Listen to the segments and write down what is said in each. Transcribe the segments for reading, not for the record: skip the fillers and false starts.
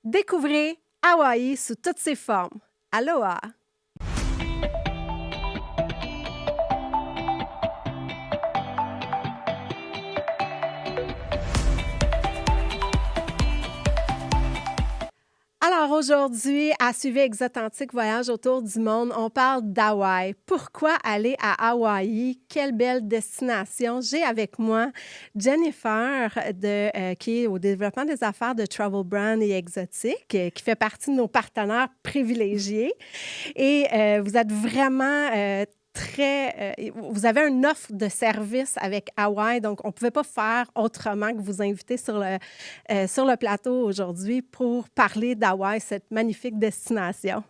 Découvrez Hawaï sous toutes ses formes. Aloha! Alors aujourd'hui, à Suivez Exotantique Voyage autour du monde, on parle d'Hawaï. Pourquoi aller à Hawaï? Quelle belle destination! J'ai avec moi Jennifer, qui est au développement des affaires de Travel Brand et Exotique, qui fait partie de nos partenaires privilégiés. Et vous êtes vraiment vous avez une offre de service avec Hawaï, donc on ne pouvait pas faire autrement que vous inviter sur le plateau aujourd'hui pour parler d'Hawaï, cette magnifique destination.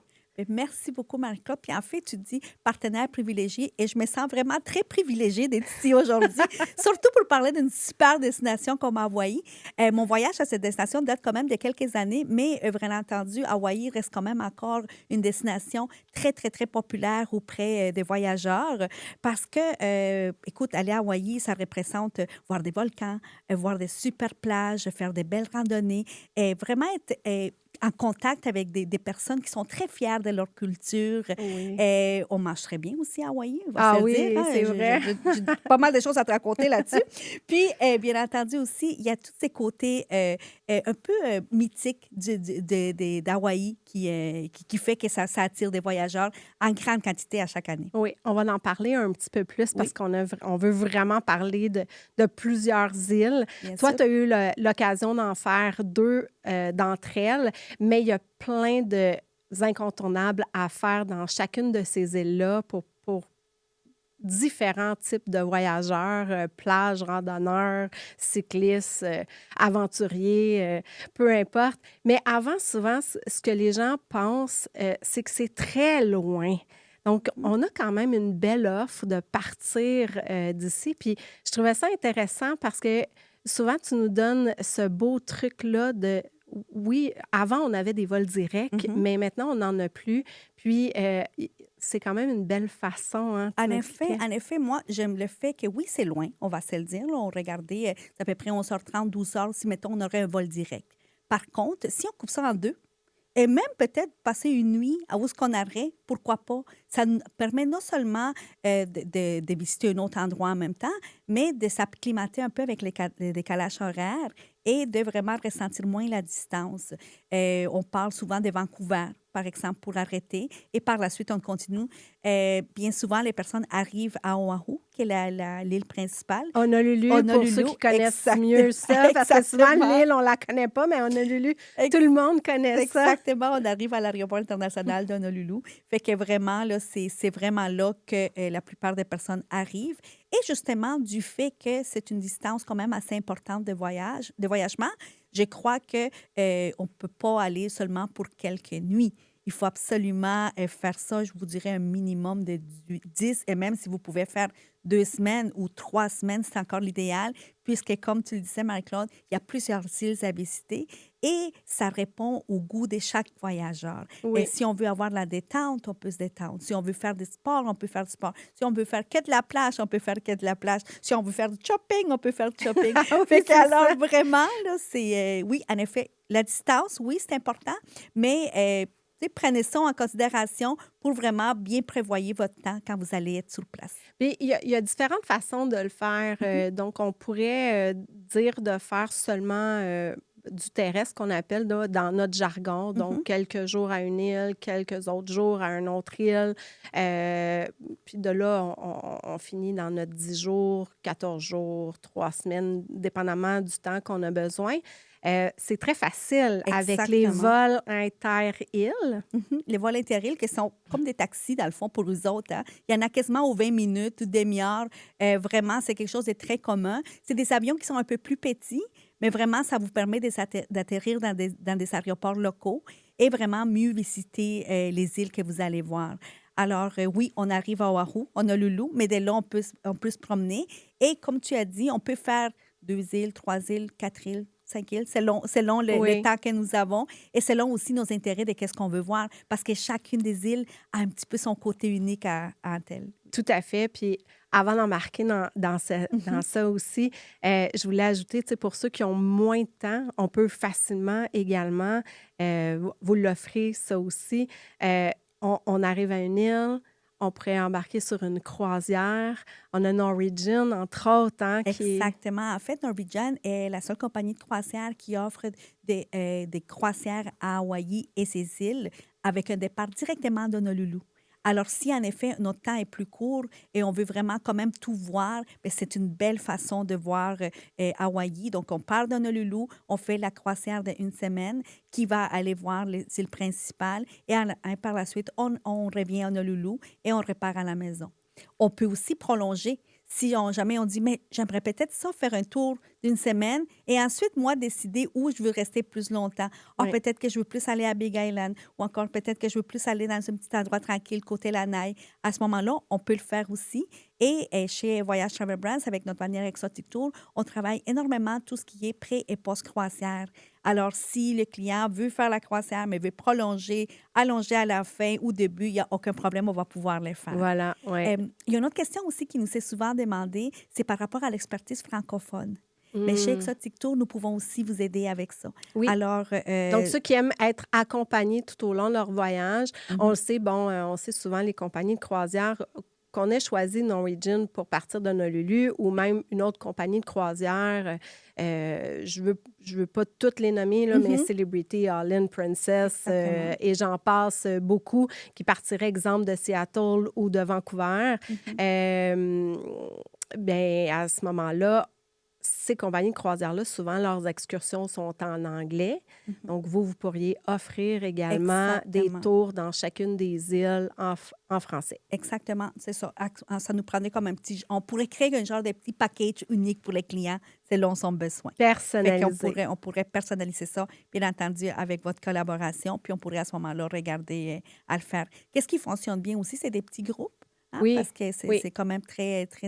Merci beaucoup, Marie-Claude. Puis en fait, tu dis partenaire privilégié et je me sens vraiment très privilégiée d'être ici aujourd'hui, surtout pour parler d'une super destination comme Hawaï. Mon voyage à cette destination date quand même de quelques années, mais vraiment entendu, Hawaï reste quand même encore une destination très, très, très populaire auprès des voyageurs parce que, écoute, aller à Hawaï, ça représente voir des volcans, voir des super plages, faire des belles randonnées et vraiment être en contact avec des personnes qui sont très fières de leur culture. Oui. On mange très bien aussi à Hawaï, on va Ah se le oui, dire. c'est vrai. J'ai pas mal de choses à te raconter là-dessus. Puis, bien entendu aussi, il y a tous ces côtés un peu mythiques d'Hawaï qui fait que ça attire des voyageurs en grande quantité à chaque année. Oui, on va en parler un petit peu plus parce Oui. on veut vraiment parler de plusieurs îles. Bien Toi, sûr. tu as eu l'occasion d'en faire deux d'entre elles, mais il y a plein d'incontournables à faire dans chacune de ces îles-là pour différents types de voyageurs, plages, randonneurs, cyclistes, aventuriers, peu importe. Mais avant, souvent, ce que les gens pensent, c'est que c'est très loin. Donc, on a quand même une belle offre de partir d'ici. Puis, je trouvais ça intéressant parce que souvent, tu nous donnes ce beau truc-là de... Oui, avant, on avait des vols directs, mais maintenant, on n'en a plus. Puis, c'est quand même une belle façon, hein, tu m'expliquais. En effet, moi, j'aime le fait que oui, c'est loin, on va se le dire. Là, on regardait, c'est à peu près 11h30, 12h, si, mettons, on aurait un vol direct. Par contre, si on coupe ça en deux, et même peut-être passer une nuit à où est-ce qu'on arrête, pourquoi pas? Ça nous permet non seulement de visiter un autre endroit en même temps, mais de s'acclimater un peu avec les décalages horaires et de vraiment ressentir moins la distance. On parle souvent de Vancouver, par exemple, pour arrêter, et par la suite, on continue. Bien souvent, les personnes arrivent à Oahu, qui est l'île principale. Honolulu, pour ceux Honolulu, qui connaissent exact- mieux ça, parce que souvent, exactement. l'île, on la connaît pas, mais Honolulu, Ex- tout le monde connaît ça. Exactement, on arrive à l'aéroport international d'Honolulu. Fait que vraiment, là, c'est vraiment là que la plupart des personnes arrivent. Et justement, du fait que c'est une distance quand même assez importante de voyagement, je crois que on ne peut pas aller seulement pour quelques nuits. Il faut absolument faire ça, je vous dirais, un minimum de 10, et même si vous pouvez faire 2 semaines ou 3 semaines, c'est encore l'idéal, puisque, comme tu le disais, Marie-Claude, il y a plusieurs îles à visiter et ça répond au goût de chaque voyageur. Oui. Et si on veut avoir de la détente, on peut se détendre. Si on veut faire du sport, on peut faire du sport. Si on veut faire que de la plage, on peut faire que de la plage. Si on veut faire du shopping, on peut faire du shopping. Oui, Fait c'est alors, ça. vraiment, là, c'est... oui, en effet, la distance, oui, c'est important, mais... tu sais, prenez ça en considération pour vraiment bien prévoyer votre temps quand vous allez être sur place. Puis, il y a différentes façons de le faire. Donc, on pourrait dire de faire seulement du terrestre, qu'on appelle là, dans notre jargon. Donc, quelques jours à une île, quelques autres jours à une autre île. Puis de là, on finit dans notre 10 jours, 14 jours, 3 semaines, dépendamment du temps qu'on a besoin. C'est très facile avec les Exactement. vols inter-îles. Les vols intérieurs qui sont comme des taxis, dans le fond, pour eux autres. Hein. Il y en a quasiment aux 20 minutes ou demi-heure. Vraiment, c'est quelque chose de très commun. C'est des avions qui sont un peu plus petits, mais vraiment, ça vous permet d'atterrir dans des aéroports locaux et vraiment mieux visiter les îles que vous allez voir. Alors, oui, on arrive à Oahu, Honolulu, mais dès là, on peut se promener. Et comme tu as dit, on peut faire 2 îles, 3 îles, 4 îles, 5 îles, selon Oui. le temps que nous avons et selon aussi nos intérêts de qu'est-ce qu'on veut voir, parce que chacune des îles a un petit peu son côté unique à tel. tout à fait. Puis avant d'embarquer dans ça aussi, je voulais ajouter, tu sais, pour ceux qui ont moins de temps, on peut facilement également vous l'offrir, ça aussi. On arrive à une île, on pourrait embarquer sur une croisière. On a Norwegian, entre autres, hein, qui est... Exactement. En fait, Norwegian est la seule compagnie de croisière qui offre des croisières à Hawaï et ses îles avec un départ directement d'Honolulu. Alors, si en effet notre temps est plus court et on veut vraiment quand même tout voir, bien, c'est une belle façon de voir Hawaï. Donc, on part d'Honolulu, on fait la croisière d'une semaine qui va aller voir les îles principales et par la suite, on revient à Honolulu et on repart à la maison. On peut aussi prolonger. Si jamais on dit, mais j'aimerais peut-être ça, faire un tour d'une semaine et ensuite, moi, décider où je veux rester plus longtemps. Oui. Peut-être que je veux plus aller à Big Island ou encore peut-être que je veux plus aller dans un petit endroit tranquille côté Lanai. À ce moment-là, on peut le faire aussi. Et chez Voyage Travel Brands, avec notre bannière Exotic Tour, on travaille énormément tout ce qui est pré- et post-croisière. Alors, si le client veut faire la croisière, mais veut prolonger, allonger à la fin ou début, il n'y a aucun problème, on va pouvoir le faire. Voilà, oui. Il y a une autre question aussi qui nous est souvent demandée, c'est par rapport à l'expertise francophone. Mais chez Exotic Tour, nous pouvons aussi vous aider avec ça. Oui. Alors, Donc, ceux qui aiment être accompagnés tout au long de leur voyage, on le sait, on sait souvent les compagnies de croisière qu'on ait choisi Norwegian pour partir d'Honolulu ou même une autre compagnie de croisière. Je veux pas toutes les nommer, là, mais Celebrity, All-In, Princess, et j'en passe beaucoup, qui partiraient, exemple, de Seattle ou de Vancouver. Bien, à ce moment-là, ces compagnies de croisière-là, souvent, leurs excursions sont en anglais. Donc, vous pourriez offrir également des tours dans chacune des îles en français. Exactement, c'est ça. Ça nous prenait comme un petit... On pourrait créer un genre de petit package unique pour les clients selon son besoin. Personnalisé. On pourrait personnaliser ça, bien entendu, avec votre collaboration, puis on pourrait à ce moment-là regarder à le faire. Qu'est-ce qui fonctionne bien aussi, c'est des petits groupes. Oui, parce que c'est quand même très, très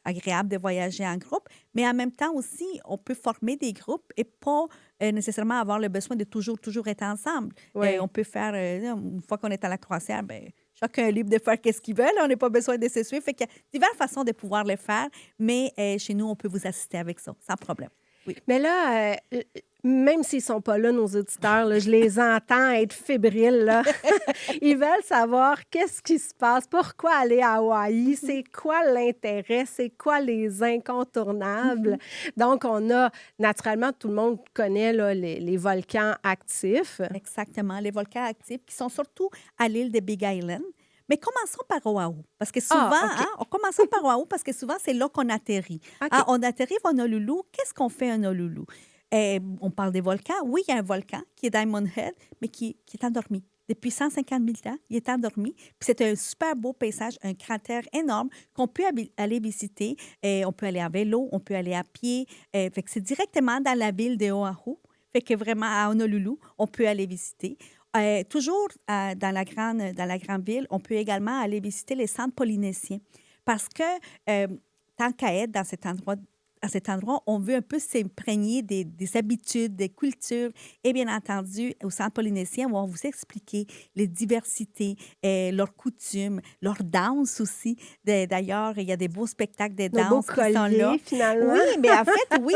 agréable de voyager en groupe. Mais en même temps aussi, on peut former des groupes et pas nécessairement avoir le besoin de toujours être ensemble. Oui. On peut faire, une fois qu'on est à la croisière, bien, chacun est libre de faire ce qu'il veut. On n'a pas besoin de se suivre. Fait qu'il y a diverses façons de pouvoir le faire, mais chez nous, on peut vous assister avec ça, sans problème. Oui. Mais là, même s'ils ne sont pas là, nos auditeurs, là, je les entends être fébriles. Là. Ils veulent savoir qu'est-ce qui se passe, pourquoi aller à Hawaï, c'est quoi l'intérêt, c'est quoi les incontournables. Donc, on a, naturellement, tout le monde connaît là, les volcans actifs. Exactement, les volcans actifs qui sont surtout à l'île de Big Island. Mais commençons par Oahu, parce que souvent, commençons par Oahu parce que souvent, c'est là qu'on atterrit. Okay. On atterrit à Honolulu. Qu'est-ce qu'on fait à Honolulu? On parle des volcans. Oui, il y a un volcan qui est Diamond Head, mais qui est endormi. Depuis 150 000 ans, il est endormi. Puis c'est un super beau paysage, un cratère énorme qu'on peut aller visiter. On peut aller à vélo, on peut aller à pied. Fait que c'est directement dans la ville de Oahu. Fait que vraiment, à Honolulu, on peut aller visiter. Toujours dans la grande ville, on peut également aller visiter les centres polynésiens parce que tant qu'à être dans cet endroit, on veut un peu s'imprégner des habitudes, des cultures. Et bien entendu, au Centre polynésien, on va vous expliquer les diversités, leurs coutumes, leurs danses aussi. D'ailleurs, il y a des beaux spectacles de danse qui sont là. Finalement. Oui, mais en fait, oui,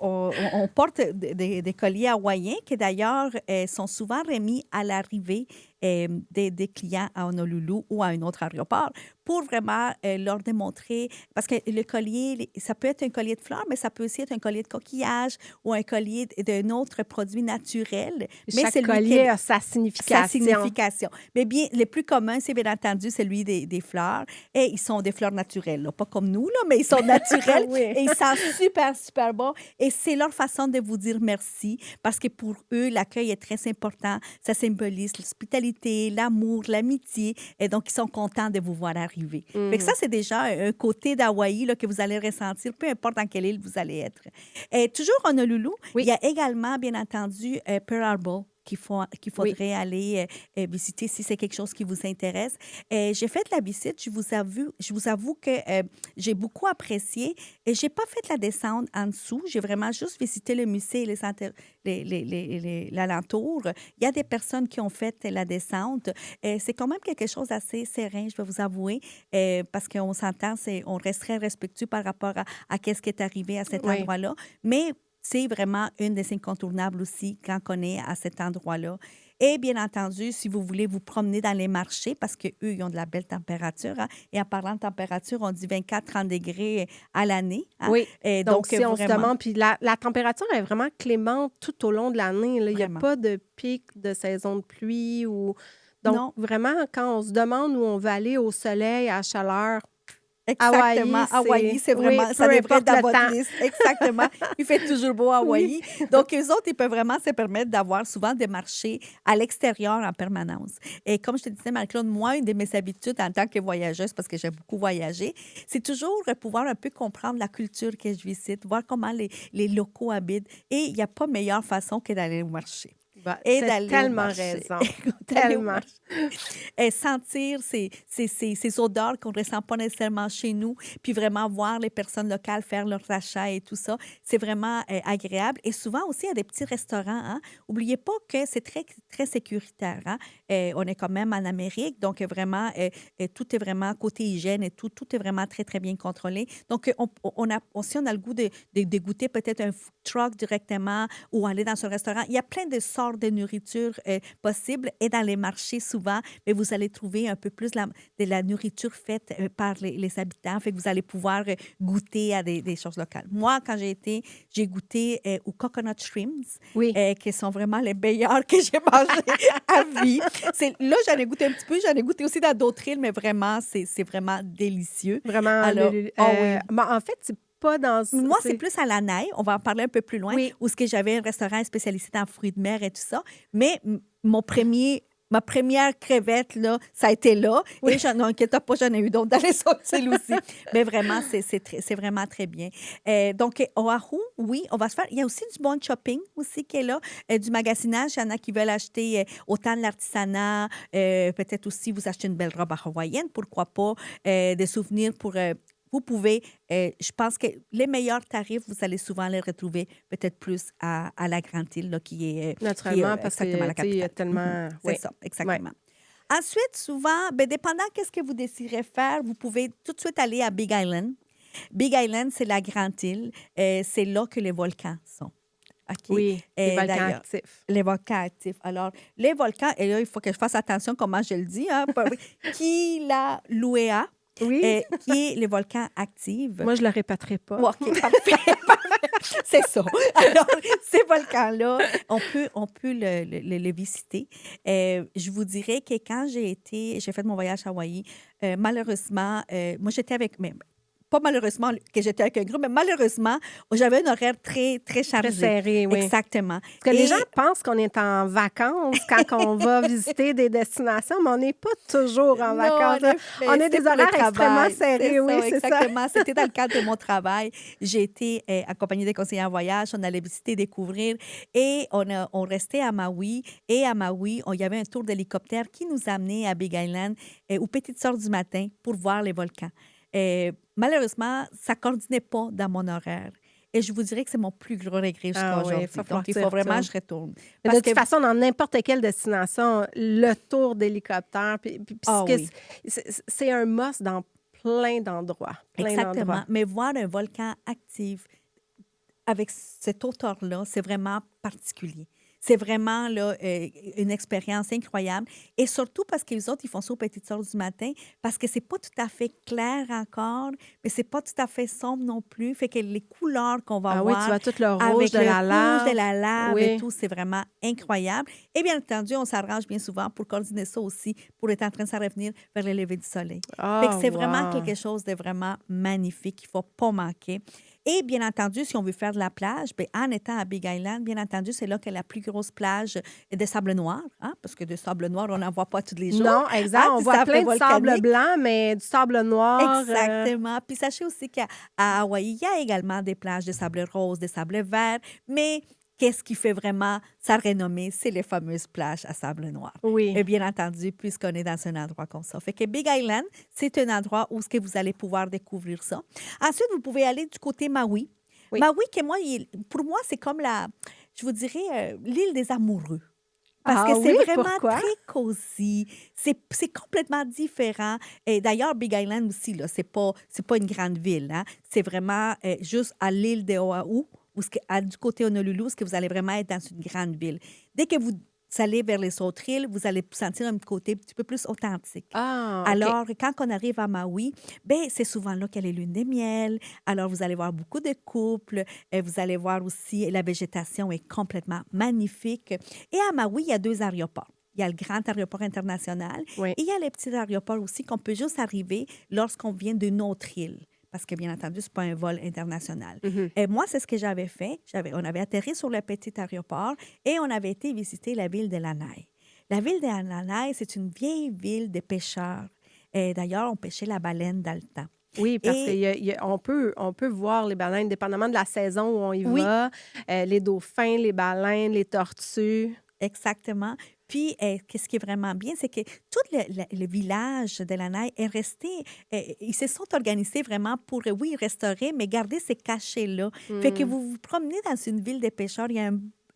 on porte des colliers hawaïens qui, d'ailleurs, sont souvent remis à l'arrivée des clients à Honolulu ou à un autre aéroport pour vraiment leur démontrer, parce que le collier, ça peut être un collier de fleurs, mais ça peut aussi être un collier de coquillage ou un collier d'un autre produit naturel. Chaque collier a sa signification. Mais bien, le plus commun, c'est bien entendu celui des fleurs. Et ils sont des fleurs naturelles, là. Pas comme nous, là, mais ils sont naturels. Oui. Et ils sentent super, super bon. Et c'est leur façon de vous dire merci, parce que pour eux, l'accueil est très important. Ça symbolise l'hospitalité, l'amour, l'amitié. Et donc, ils sont contents de vous voir arriver. Fait que ça, c'est déjà un côté d'Hawaï là, que vous allez ressentir, peu importe dans quelle île vous allez être. Et toujours Honolulu, il y a également, bien entendu, Pearl Harbor. qu'il Oui. faudrait aller visiter si c'est quelque chose qui vous intéresse. J'ai fait la visite, je vous avoue que j'ai beaucoup apprécié et j'ai pas fait la descente en dessous. J'ai vraiment juste visité le musée et l'alentour. Il y a des personnes qui ont fait la descente. C'est quand même quelque chose d'assez serein, je vais vous avouer, parce qu'on s'entend, on reste très respectueux par rapport à qu'est-ce qui est arrivé à cet Oui. endroit-là. Mais c'est vraiment une des incontournables aussi quand on est à cet endroit-là. Et bien entendu, si vous voulez vous promener dans les marchés, parce qu'eux, ils ont de la belle température, hein, et en parlant de température, on dit 24-30 degrés à l'année. Hein, Oui. et Donc, donc, si on se vraiment, demande, puis la température est vraiment clémente tout au long de l'année, là. Il n'y a vraiment. pas de pic de saison de pluie ou... Donc, Non, vraiment, quand on se demande où on va aller au soleil, à la chaleur, exactement. Hawaï, Hawaï, c'est oui, vraiment, peu ça devrait être importe dans le votre temps. liste. Exactement. Il fait toujours beau à Oui. Hawaï. Donc, eux autres, ils peuvent vraiment se permettre d'avoir souvent des marchés à l'extérieur en permanence. Et comme je te disais, Marie-Claude, moi, une de mes habitudes en tant que voyageuse, parce que j'aime beaucoup voyager, c'est toujours pouvoir un peu comprendre la culture que je visite, voir comment les locaux habitent. Et il n'y a pas meilleure façon que d'aller au marché. Bah, Et t'as d'aller au tellement marché. raison. D'aller au Tellement. marché. Sentir ces odeurs qu'on ne ressent pas nécessairement chez nous, puis vraiment voir les personnes locales faire leurs achats et tout ça, c'est vraiment agréable. Et souvent aussi, il y a des petits restaurants. Hein. N'oubliez pas que c'est très, très sécuritaire. Hein. On est quand même en Amérique, donc vraiment, tout est vraiment côté hygiène et tout est vraiment très, très bien contrôlé. Donc, si on a le goût de goûter peut-être un food truck directement ou aller dans un restaurant, il y a plein de sortes de nourriture possibles. Et dans les marchés, souvent, mais vous allez trouver un peu plus de la nourriture faite par les habitants. Fait que vous allez pouvoir goûter à des choses locales. Moi, quand j'ai goûté aux coconut shrimps, Oui, qui sont vraiment les meilleurs que j'ai mangés à vie. Là, j'en ai goûté un petit peu. J'en ai goûté aussi dans d'autres îles, mais vraiment, c'est vraiment délicieux. vraiment. Alors, oui. En fait, c'est pas dans... Moi, c'est plus à la Naille. On va en parler un peu plus loin, Oui. où j'avais un restaurant spécialisé en fruits de mer et tout ça. Mais ma première crevette, là, ça a été là. Oui. Et n'inquiète pas, j'en ai eu d'autres dans les autres îles aussi. Mais vraiment, c'est vraiment très bien. Donc, Oahu, oui, on va se faire. Il y a aussi du bon shopping aussi qui est là, du magasinage. Il y en a qui veulent acheter autant de l'artisanat, peut-être aussi vous acheter une belle robe hawaïenne, pourquoi pas, des souvenirs pour... vous pouvez, je pense que les meilleurs tarifs, vous allez souvent les retrouver peut-être plus à la Grande-Île, là, qui est Naturellement, parce exactement la que, tu sais, il y a capitale. tellement... C'est Oui. ça, exactement. Ensuite, souvent, dépendant qu'est-ce que vous désirez faire, vous pouvez tout de suite aller à Big Island. Big Island, c'est la Grande-Île. C'est là que les volcans sont. OK? Oui, les volcans D'ailleurs, actifs. les volcans actifs. Alors, les volcans, et là, il faut que je fasse attention comment je le dis, hein, Kilauea, Oui, qui est les volcans actifs. moi, je le répéterai pas. OK, parfait, parfait. C'est ça. Alors, ces volcans-là, on peut le visiter. Je vous dirais que quand j'ai fait mon voyage à Hawaï, malheureusement, moi, j'étais avec... pas malheureusement que j'étais avec un groupe, mais malheureusement, j'avais un horaire très, très chargé. Très serré, oui. Exactement. Parce que les gens pensent qu'on est en vacances quand on va visiter des destinations, mais on n'est pas toujours en vacances. En effet, On a c'est des pour le horaires travail. extrêmement serrés, oui, c'est ça. Exactement. C'était dans le cadre de mon travail. J'ai été accompagnée des conseillers en voyage. On allait visiter, découvrir. Et on restait à Maui. Et à Maui, il y avait un tour d'hélicoptère qui nous amenait à Big Island aux petites heures du matin pour voir les volcans. Malheureusement, ça ne coordonnait pas dans mon horaire. Et je vous dirais que c'est mon plus gros regret jusqu'à aujourd'hui. Donc, il faut vraiment que je retourne. Mais de toute façon, dans n'importe quelle destination, le tour d'hélicoptère, oui. c'est un must dans plein d'endroits. Exactement. Mais voir un volcan actif avec cette hauteur-là, c'est vraiment particulier. C'est vraiment là, une expérience incroyable. Et surtout parce que les autres, ils font ça aux petites heures du matin, parce que c'est pas tout à fait clair encore, mais c'est pas tout à fait sombre non plus. Fait que les couleurs qu'on va voir... oui, tu vois tout le rouge avec de la lave. rouge de la lave Oui. et tout, c'est vraiment incroyable. Et bien entendu, on s'arrange bien souvent pour coordonner ça aussi, pour être en train de s'en revenir vers le lever du soleil. Fait que c'est vraiment quelque chose de vraiment magnifique qu'il ne faut pas manquer. Et bien entendu, si on veut faire de la plage, bien, en étant à Big Island, bien entendu, c'est là que la plus grosse plage de sable noir, hein, parce que de sable noir, on n'en voit pas tous les jours. Non, exact. Hein, on du voit sable plein de volcanique. sable blanc, mais du sable noir. Exactement. Puis sachez aussi qu'à Hawaï, il y a également des plages de sable rose, de sable vert, mais qu'est-ce qui fait vraiment sa renommée? C'est les fameuses plages à sable noir. Oui. Et bien entendu, puisqu'on est dans un endroit comme ça. Fait que Big Island, c'est un endroit où ce que vous allez pouvoir découvrir ça. Ensuite, vous pouvez aller du côté Maui. Oui. Maui, que moi, pour moi, c'est comme je vous dirais, l'île des amoureux. Parce que c'est oui, vraiment pourquoi? très cosy. C'est complètement différent. Et d'ailleurs, Big Island aussi, là, c'est pas une grande ville. Hein? C'est vraiment juste à l'île de Oahu, du côté Honolulu, où ce que vous allez vraiment être dans une grande ville. Dès que vous allez vers les autres îles, vous allez sentir un côté un petit peu plus authentique. Ah, OK. Alors, quand on arrive à Maui, ben c'est souvent là qu'il y a les lunes de miel. Alors, vous allez voir beaucoup de couples. Vous allez voir aussi, la végétation est complètement magnifique. Et à Maui, il y a 2 aéroports. Il y a le grand aéroport international Oui. et il y a les petits aéroports aussi qu'on peut juste arriver lorsqu'on vient d'une autre île. Parce que, bien entendu, ce n'est pas un vol international. Mhm. Et moi, c'est ce que j'avais fait. On avait atterri sur le petit aéroport et on avait été visiter la ville de Lanai. La ville de Lanai, c'est une vieille ville de pêcheurs. Et d'ailleurs, on pêchait la baleine dans le temps. Oui, parce Et qu'on peut voir les baleines, dépendamment de la saison où on y oui, va, les dauphins, les baleines, les tortues. exactement. Puis, qu'est-ce qui est vraiment bien, c'est que tout le village de Lanai est resté, ils se sont organisés vraiment pour, oui, restaurer, mais garder ces cachets-là. Fait que Mm. vous vous promenez dans une ville des pêcheurs, il y a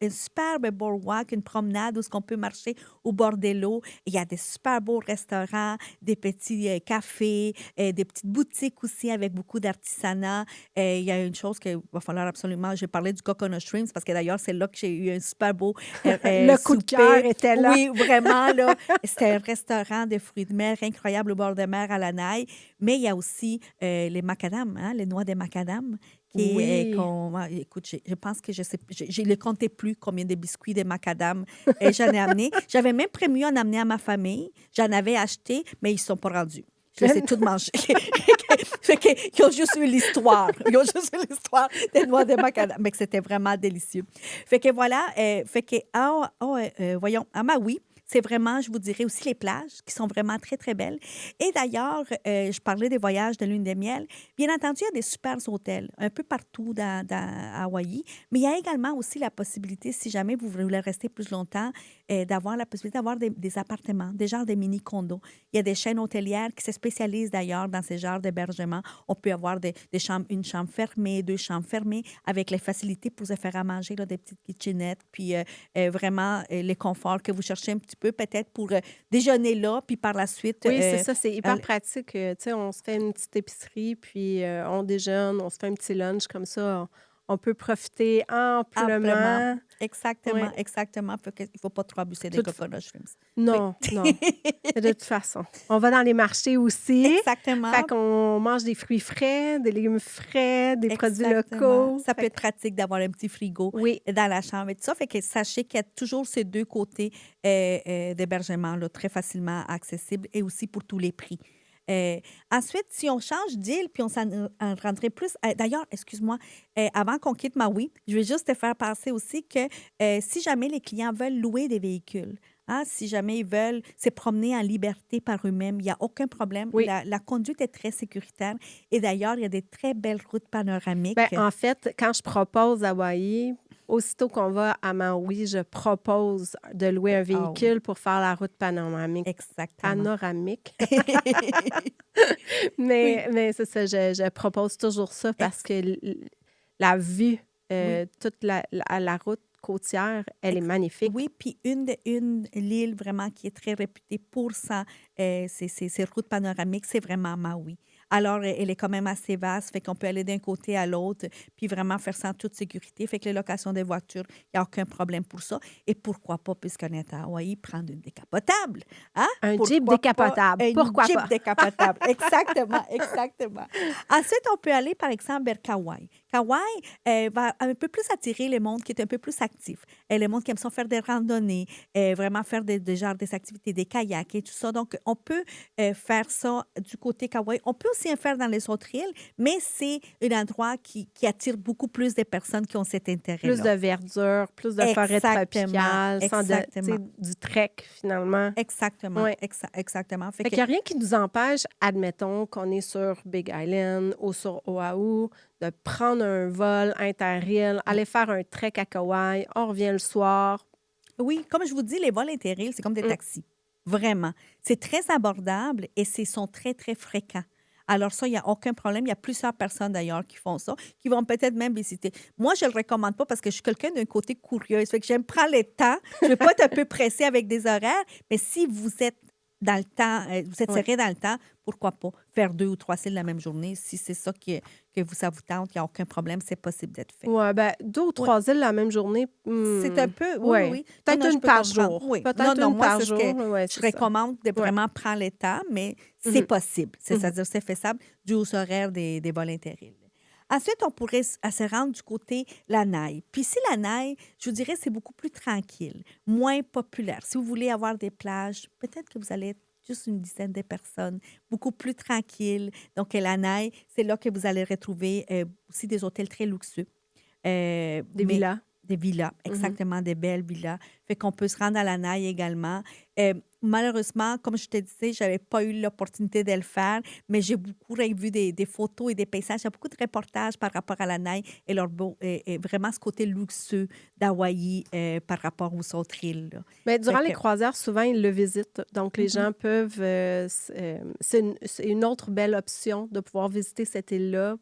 un superbe boardwalk, une promenade où on peut marcher au bord de l'eau. Il y a des super beaux restaurants, des petits cafés, des petites boutiques aussi avec beaucoup d'artisanat. Il y a une chose qu'il va falloir absolument... J'ai parlé du coconut shrimps parce que d'ailleurs, c'est là que j'ai eu un super beau Le coup de souper. cœur était là. Oui, vraiment, là. C'était un restaurant de fruits de mer incroyable au bord de mer à Lanai. Mais il y a aussi les macadam, hein, les noix de macadam. Oui. Écoute, je pense que je ne les comptais plus combien de biscuits de macadam j'en ai amené. J'avais même prévu en amener à ma famille. J'en avais acheté, mais ils ne sont pas rendus. Je les ai toutes mangées. Fait qu'ils ont juste eu l'histoire. Ils ont juste eu l'histoire des noix de macadam. Mais que c'était vraiment délicieux. Fait que voilà. Voyons, à Maui, c'est vraiment, je vous dirais, aussi les plages qui sont vraiment très, très belles. Et d'ailleurs, je parlais des voyages de lune de miel. Bien entendu, il y a des super hôtels un peu partout à Hawaï, mais il y a également aussi la possibilité, si jamais vous voulez rester plus longtemps, d'avoir la possibilité d'avoir des appartements, des genres de mini-condos. Il y a des chaînes hôtelières qui se spécialisent d'ailleurs dans ces genres d'hébergements. On peut avoir des chambres, une chambre fermée, 2 chambres fermées, avec les facilités pour se faire à manger, là, des petites kitchenettes, puis vraiment les conforts que vous cherchez un petit peu, peut-être pour déjeuner là, puis par la suite... Oui, c'est ça, c'est hyper aller- pratique. Tu sais, on se fait une petite épicerie, puis on déjeune, on se fait un petit lunch comme ça. On peut profiter Amplement. amplement. Exactement, Oui. exactement. Il ne faut pas trop abuser des Tout- coconut shrimps. Non, Oui. non. De toute façon. On va dans les marchés aussi. Exactement. Fait qu'on mange des fruits frais, des légumes frais, des produits Exactement. locaux. Ça peut Fait être pratique d'avoir un petit frigo oui, dans la chambre et tout ça. Fait que sachez qu'il y a toujours ces 2 côtés d'hébergement là, très facilement accessibles et aussi pour tous les prix. Ensuite, si on change d'île, puis on s'en rentrait plus... D'ailleurs, excuse-moi, avant qu'on quitte Maui, je vais juste te faire passer aussi que si jamais les clients veulent louer des véhicules, hein, si jamais ils veulent se promener en liberté par eux-mêmes, il n'y a aucun problème. oui. La conduite est très sécuritaire. Et d'ailleurs, il y a des très belles routes panoramiques. Ben, en fait, quand je propose à Hawaï, aussitôt qu'on va à Maui, je propose de louer un Ah oui, véhicule pour faire la route panoramique. exactement. Panoramique. Oui, Mais c'est ça, je propose toujours ça parce que la vue, oui. toute la route côtière, elle est Ex- magnifique. Oui, puis une l'île vraiment qui est très réputée pour ses routes panoramiques, c'est vraiment Maui. Alors, elle est quand même assez vaste, fait qu'on peut aller d'un côté à l'autre, puis vraiment faire ça en toute sécurité. Fait que les locations des voitures, il n'y a aucun problème pour ça. Et pourquoi pas, puisqu'on est à Hawaï, prendre une décapotable? Hein? Un Pourquoi Jeep pas décapotable, un pourquoi Jeep pas? décapotable? Exactement, exactement. Ensuite, on peut aller, par exemple, vers Kauai. Kauai va un peu plus attirer le monde qui est un peu plus actif. Le monde qui aime ça faire des randonnées, vraiment faire des activités, des kayaks et tout ça. Donc, on peut faire ça du côté Kauai. On peut aussi en faire dans les autres îles, mais c'est un endroit qui attire beaucoup plus de personnes qui ont cet Plus intérêt-là. de verdure, plus de forêt Exactement, tropicale, sans tu sais, exactement. du trek finalement. Exactement, Oui. exactement. Fait Fait que, qu'il n'y a rien qui nous empêche, admettons qu'on est sur Big Island ou sur Oahu, de prendre un vol interrail, aller faire un trek à Kauai, on revient le soir. Oui, comme je vous dis, les vols interrail, c'est comme des taxis. Vraiment. C'est très abordable et sont très, très fréquents. Alors ça, il n'y a aucun problème. Il y a plusieurs personnes d'ailleurs qui font ça, qui vont peut-être même visiter. Moi, je ne le recommande pas parce que je suis quelqu'un d'un côté curieux. Ça fait que j'aime prendre le temps. Je ne veux pas être un peu pressée avec des horaires, mais si vous êtes dans le temps, vous êtes Oui. serré dans le temps, pourquoi pas faire 2 ou 3 îles la même journée? Si c'est ça ça vous tente, il n'y a aucun problème, c'est possible d'être fait. Ouais, ben 2 ou 3 îles la même journée, C'est un peu, oui, ouais. oui. Peut-être Non, non, je une peux par comprendre. jour. Oui. Peut-être Non, une moi, par c'est ce jour. que Ouais, je c'est ça. recommande de Ouais. vraiment prendre le temps, mais c'est possible. Mhm. C'est-à-dire, c'est faisable dû aux horaires des vols interrail. Ensuite, on pourrait se rendre du côté Lanai. Puis ici, Lanai, je vous dirais, c'est beaucoup plus tranquille, moins populaire. Si vous voulez avoir des plages, peut-être que vous allez être juste une dizaine de personnes, beaucoup plus tranquille. Donc, Lanai, c'est là que vous allez retrouver aussi des hôtels très luxueux. Des Mais villas. des villas, exactement, des belles villas. Fait qu'on peut se rendre à Lanai également. Malheureusement, comme je te disais, je n'avais pas eu l'opportunité de le faire, mais j'ai beaucoup vu des photos et des paysages. Il y a beaucoup de reportages par rapport à Lanai et et vraiment ce côté luxueux d'Hawaï par rapport aux autres îles. Là. Mais durant Fait les que- croisières, souvent, ils le visitent. Donc, les gens peuvent... c'est une autre belle option de pouvoir visiter cette île-là.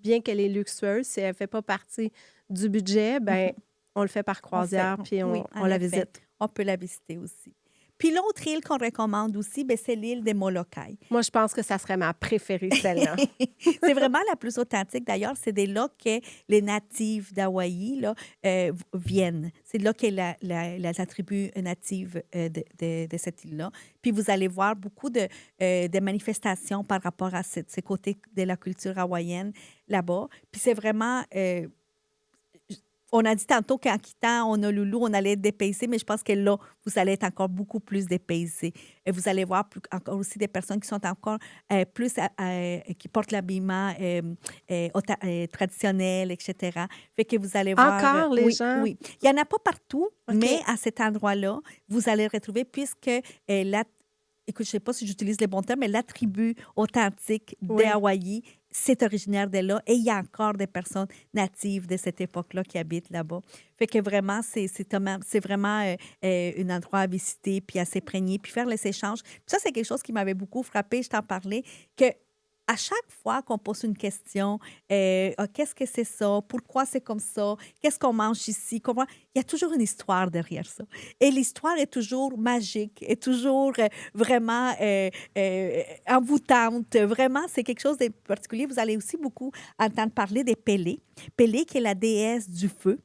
Bien qu'elle est luxueuse, si elle ne fait pas partie du budget, ben on le fait par croisière, puis oui, on en la effet, visite. on peut la visiter aussi. Puis l'autre île qu'on recommande aussi, ben, c'est l'île des Molokai. Moi, je pense que ça serait ma préférée, celle-là. C'est vraiment la plus authentique. D'ailleurs, c'est de là que les natifs d'Hawaï là, viennent. C'est de là que la tribu native de cette île-là. Puis vous allez voir beaucoup de manifestations par rapport à ces côtés de la culture hawaïenne là-bas. Puis c'est vraiment... on a dit tantôt qu'en quittant Honolulu, on allait être dépaysé, mais je pense que là, vous allez être encore beaucoup plus dépaysé. Et vous allez voir encore aussi des personnes qui sont encore plus, qui portent l'habillement traditionnel, etc. Fait que vous allez voir... Encore, les oui, gens? oui. Il n'y en a pas partout, OK. mais à cet endroit-là, vous allez retrouver, puisque écoute, je ne sais pas si j'utilise les bons termes, mais la tribu authentique Oui. d'Hawaï, c'est originaire de là. Et il y a encore des personnes natives de cette époque-là qui habitent là-bas. Fait que vraiment, c'est vraiment un endroit à visiter, puis à s'imprégner, puis faire les échanges. Puis ça, c'est quelque chose qui m'avait beaucoup frappé, je t'en parlais, que à chaque fois qu'on pose une question, Ah, qu'est-ce que c'est ça? Pourquoi c'est comme ça? Qu'est-ce qu'on mange ici? Comment... Il y a toujours une histoire derrière ça. Et l'histoire est toujours magique, est toujours vraiment envoûtante. Vraiment, c'est quelque chose de particulier. Vous allez aussi beaucoup entendre parler des Pélé. Pélé, qui est la déesse du feu.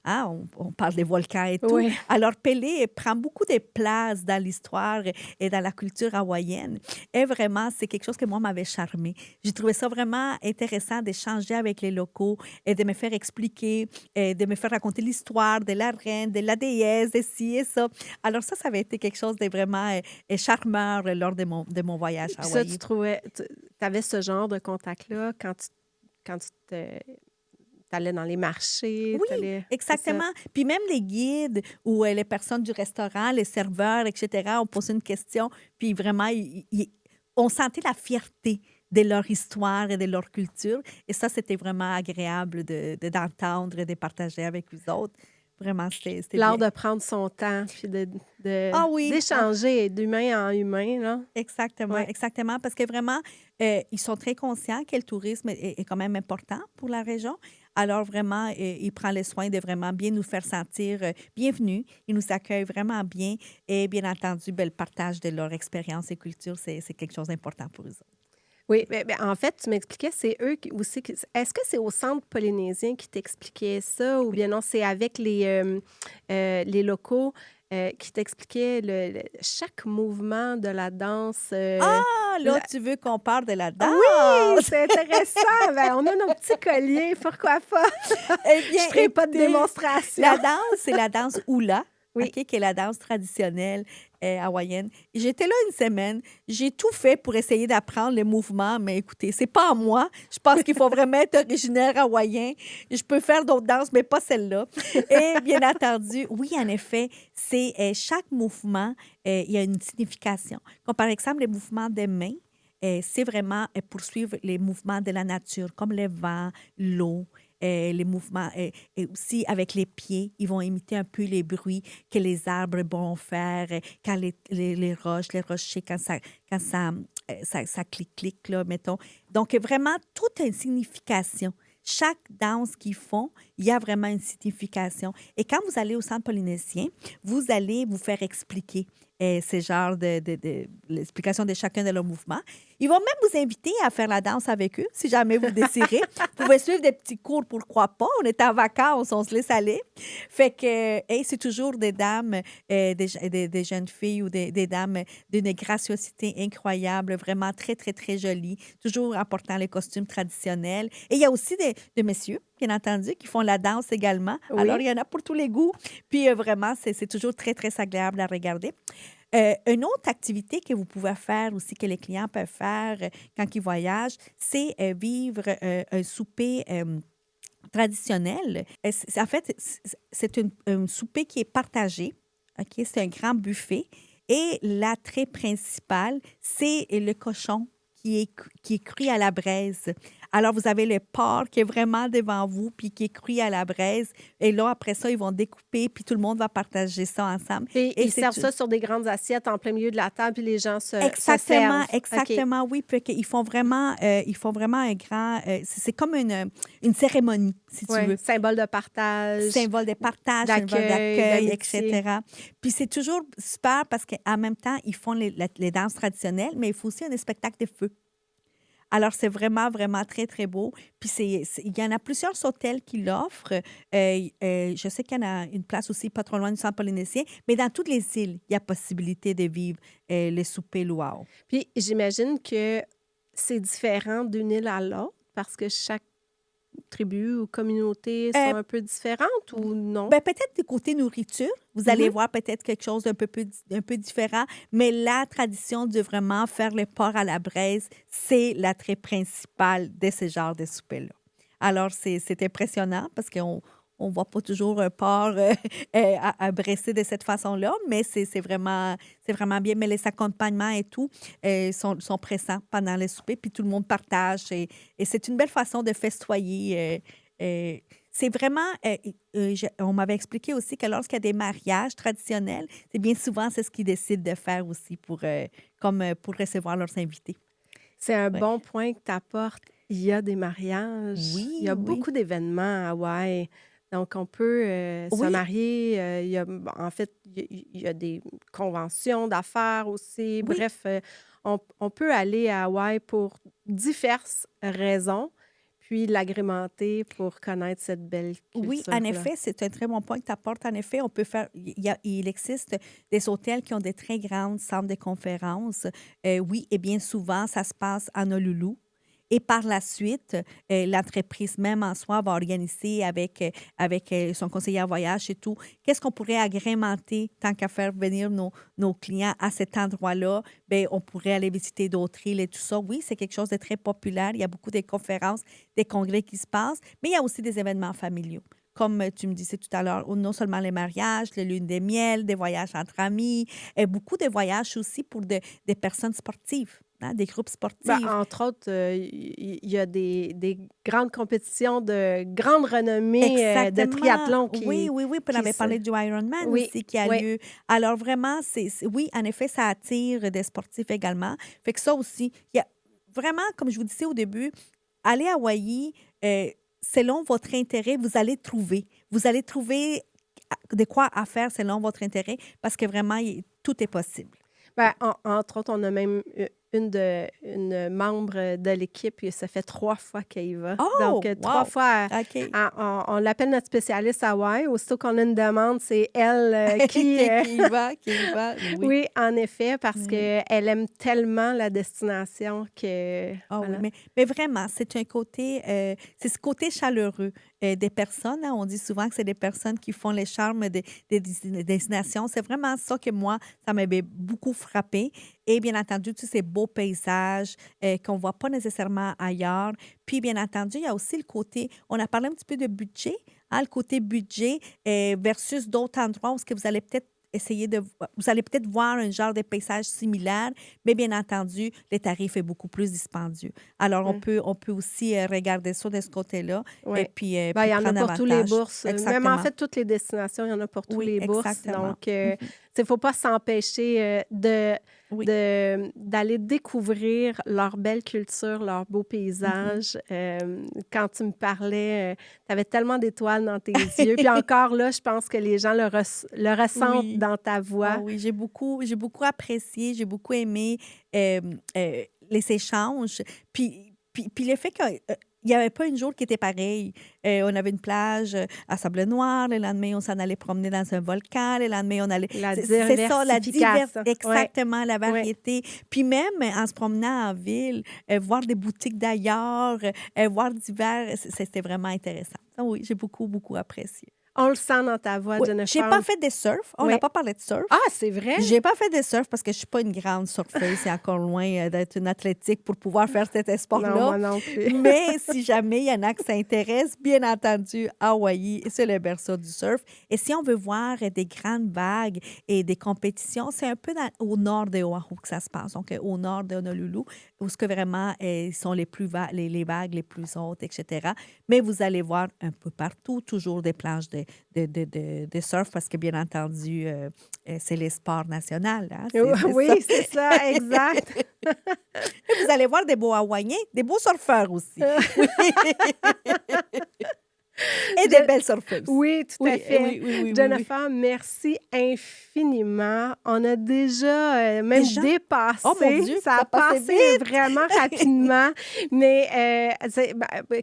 Ah, on parle des volcans et tout. Oui. Alors, Pélé prend beaucoup de place dans l'histoire et dans la culture hawaïenne. Et vraiment, c'est quelque chose que moi m'avait charmé. J'ai trouvé ça vraiment intéressant d'échanger avec les locaux et de me faire expliquer, et de me faire raconter l'histoire de la reine, de la déesse, de ci et ça. Alors ça avait été quelque chose de vraiment charmeur lors de mon voyage à Puis ça, Hawaï. tu avais ce genre de contact-là quand tu allais dans les marchés? Oui, C'est ça? exactement. Puis même les guides ou les personnes du restaurant, les serveurs, etc., on posait une question, puis vraiment, on sentait la fierté de leur histoire et de leur culture. Et ça, c'était vraiment agréable d'entendre et de partager avec les autres. Vraiment, c'était L'art bien. de prendre son temps, puis Ah oui, d'échanger d'humain en humain, là. exactement, Ouais. exactement. Parce que vraiment, ils sont très conscients que le tourisme est quand même important pour la région. Alors vraiment, il prend le soin de vraiment bien nous faire sentir bienvenus. Il nous accueille vraiment bien. Et bien entendu, ben, le partage de leur expérience et culture, c'est quelque chose d'important pour eux autres. Oui, en fait, tu m'expliquais, c'est eux aussi. Est-ce que c'est au Centre polynésien qui t'expliquait ça ou bien non, c'est avec les locaux qui t'expliquaient chaque mouvement de la danse? Ah, là, la- tu veux qu'on parle de la danse? Oui, c'est intéressant. Ben, on a nos petits colliers, pourquoi pas? Eh Je bien, ne ferai pas de écoutez, démonstration. la danse, c'est la danse hula, Oui. OK, qui est la danse traditionnelle hawaïenne. J'étais là une semaine. J'ai tout fait pour essayer d'apprendre les mouvements, mais écoutez, c'est pas à moi. Je pense qu'il faut vraiment être originaire hawaïen. Je peux faire d'autres danses, mais pas celle-là. Et bien entendu, oui, en effet, c'est chaque mouvement, il y a une signification. Comme par exemple, les mouvements des mains. c'est vraiment poursuivre les mouvements de la nature, comme le vent, l'eau, les mouvements, et aussi avec les pieds, ils vont imiter un peu les bruits que les arbres vont faire, quand les roches, les rochers, quand ça clique, là, mettons. Donc, vraiment, toute une signification. Chaque danse qu'ils font, il y a vraiment une signification. Et quand vous allez au Centre polynésien, vous allez vous faire expliquer ce genre de l'explication de chacun de leurs mouvements. Ils vont même vous inviter à faire la danse avec eux, si jamais vous désirez. Vous pouvez suivre des petits cours, pourquoi pas. On est en vacances, on se laisse aller. Fait que c'est toujours des dames, des jeunes filles ou des dames d'une graciosité incroyable, vraiment très, très, très jolies, toujours en portant les costumes traditionnels. Et il y a aussi des messieurs, bien entendu, qui font la danse également. Oui. Alors, il y en a pour tous les goûts. Puis vraiment, c'est toujours très, très agréable à regarder. Une autre activité que vous pouvez faire aussi, que les clients peuvent faire quand ils voyagent, c'est vivre un souper traditionnel. En fait, c'est un souper qui est partagé. OK? C'est un grand buffet. Et l'attrait principal, c'est le cochon qui est cuit à la braise. Alors, vous avez le porc qui est vraiment devant vous, puis qui est cuit à la braise. Et là, après ça, ils vont découper, puis tout le monde va partager ça ensemble. Et ils servent ça sur des grandes assiettes en plein milieu de la table, puis les gens se servent. Exactement, OK. oui. Puis ils font vraiment un grand... c'est comme une cérémonie, si tu veux. Symbole de partage. Symbole de partage, symbole d'accueil, etc. Puis c'est toujours super parce qu'en même temps, ils font les danses traditionnelles, mais il faut aussi un spectacle de feu. Alors, c'est vraiment, vraiment très, très beau. Puis, il y en a plusieurs hôtels qui l'offrent. Je sais qu'il y en a une place aussi pas trop loin du Centre polynésien, mais dans toutes les îles, il y a possibilité de vivre les soupers luau. Puis, j'imagine que c'est différent d'une île à l'autre parce que chaque tribu ou communauté sont un peu différentes ou non? Ben, peut-être du côté nourriture, vous allez voir peut-être quelque chose d'un peu différent, mais la tradition de vraiment faire le porc à la braise, c'est l'attrait principal de ce genre de souper-là. Alors, c'est impressionnant parce qu'on ne voit pas toujours un porc à brasser de cette façon-là, mais c'est vraiment bien. Mais les accompagnements et tout sont présents pendant le souper, puis tout le monde partage. Et c'est une belle façon de festoyer. C'est vraiment, on m'avait expliqué aussi que lorsqu'il y a des mariages traditionnels, c'est bien souvent c'est ce qu'ils décident de faire aussi pour recevoir leurs invités. C'est un bon point que tu apportes. Il y a des mariages. Oui, Il y a oui. beaucoup d'événements à Hawaï. Donc, on peut se marier. En fait, il y a des conventions d'affaires aussi. Oui. Bref, on peut aller à Hawaï pour diverses raisons, puis l'agrémenter pour connaître cette belle culture. Oui, en effet, c'est un très bon point que tu apportes. En effet, on peut faire. Il existe des hôtels qui ont des très grandes salles de conférences. Oui, et bien souvent, ça se passe à Honolulu. Et par la suite, l'entreprise même en soi va organiser avec son conseiller en voyage et tout. Qu'est-ce qu'on pourrait agrémenter tant qu'à faire venir nos clients à cet endroit-là? Bien, on pourrait aller visiter d'autres îles et tout ça. Oui, c'est quelque chose de très populaire. Il y a beaucoup de conférences, des congrès qui se passent, mais il y a aussi des événements familiaux. Comme tu me disais tout à l'heure, non seulement les mariages, les lunes de miel, des voyages entre amis, et beaucoup de voyages aussi pour des personnes sportives. Hein, des groupes sportifs. Entre autres, il y a des grandes compétitions de grande renommée de triathlon. Oui. Puis on avait parlé du Ironman aussi qui a lieu. Alors vraiment, oui, en effet, ça attire des sportifs également. Fait que ça aussi, il y a vraiment, comme je vous disais au début, aller à Hawaï, selon votre intérêt, vous allez trouver. Vous allez trouver de quoi à faire selon votre intérêt parce que vraiment, tout est possible. Entre autres, on a même une membre de l'équipe, et ça fait 3 fois qu'elle y va. Oh, donc, 3 fois, on l'appelle notre spécialiste à Hawaï. Aussitôt qu'on a une demande, c'est elle qui y va. Oui, en effet, parce qu'elle aime tellement la destination que... voilà. Mais vraiment, c'est un côté, c'est ce côté chaleureux des personnes. Hein, on dit souvent que c'est des personnes qui font les charmes des destinations. C'est vraiment ça que moi, ça m'avait beaucoup frappé. Et bien entendu, tous ces beaux paysages qu'on ne voit pas nécessairement ailleurs. Puis, bien entendu, il y a aussi le côté, on a parlé un petit peu de budget, hein, le côté budget versus d'autres endroits où vous allez peut-être essayer de... Vous allez peut-être voir un genre de paysage similaire, mais bien entendu, le tarif est beaucoup plus dispendieux. Alors, Ouais. on peut aussi regarder ça de ce côté-là et Ouais. puis, Ben, il y en a prendre pour tous les avantage. bourses. Même en Exactement. fait, toutes les destinations, il y en a pour tous Oui, les bourses. exactement. Donc, il ne faut pas s'empêcher Oui. d'aller découvrir leur belle culture, leurs beaux paysages. Quand tu me parlais, tu avais tellement d'étoiles dans tes yeux. Puis encore là, je pense que les gens le ressentent Oui. dans ta Ah voix. oui, j'ai beaucoup apprécié, j'ai beaucoup aimé les échanges. Puis le fait qu'il n'y avait pas une jour qui était pareil. On avait une plage à Sable Noir, le lendemain, on s'en allait promener dans un volcan, le lendemain, on allait... La C'est ça, diversification. exactement, la Ouais. variété. Puis même en se promenant en ville, voir des boutiques d'ailleurs, voir divers, c'était vraiment intéressant. Ah oui, j'ai beaucoup, beaucoup apprécié. On le sent dans ta voix, Oui, j'ai Jennifer. pas fait de surf. On Oui. n'a pas parlé de surf. Ah, c'est vrai? J'ai pas fait de surf parce que je suis pas une grande surfeuse. C'est encore loin d'être une athlétique pour pouvoir faire cet Non, sport-là. moi non plus. Mais si jamais il y en a qui s'intéressent, bien entendu, Hawaï, c'est le berceau du surf. Et si on veut voir des grandes vagues et des compétitions, c'est un peu au nord de Oahu que ça se passe. Donc, au nord de Honolulu, où ce que vraiment sont les vagues les plus hautes, etc. Mais vous allez voir un peu partout, toujours des plages de surf parce que, bien entendu, c'est les sports nationaux. Hein? Oui, Ça. c'est ça, exact. Et vous allez voir des beaux Hawaïens, des beaux surfeurs aussi. Oui. Et des belles surfeuses. Oui, tout à fait. Oui. Jennifer, merci infiniment. On a déjà même Déjà? dépassé. Oh mon Dieu, ça a ça passait passé vite. vraiment rapidement. Mais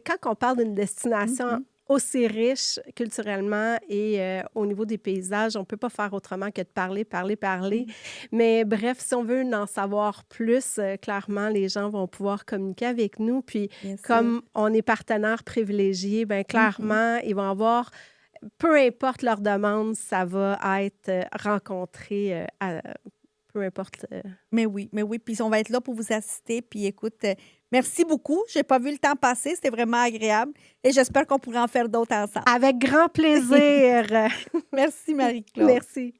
quand on parle d'une destination aussi riche culturellement et au niveau des paysages, on ne peut pas faire autrement que de parler. Mais bref, si on veut en savoir plus, clairement, les gens vont pouvoir communiquer avec nous. Puis, Bien sûr. comme on est partenaire privilégié, bien clairement, ils vont avoir, peu importe leur demande, ça va être rencontré, peu importe. Mais oui. Puis on va être là pour vous assister. Puis écoute, merci beaucoup. Je n'ai pas vu le temps passer. C'était vraiment agréable. Et j'espère qu'on pourra en faire d'autres ensemble. Avec grand plaisir. Merci, Marie-Claude. Merci.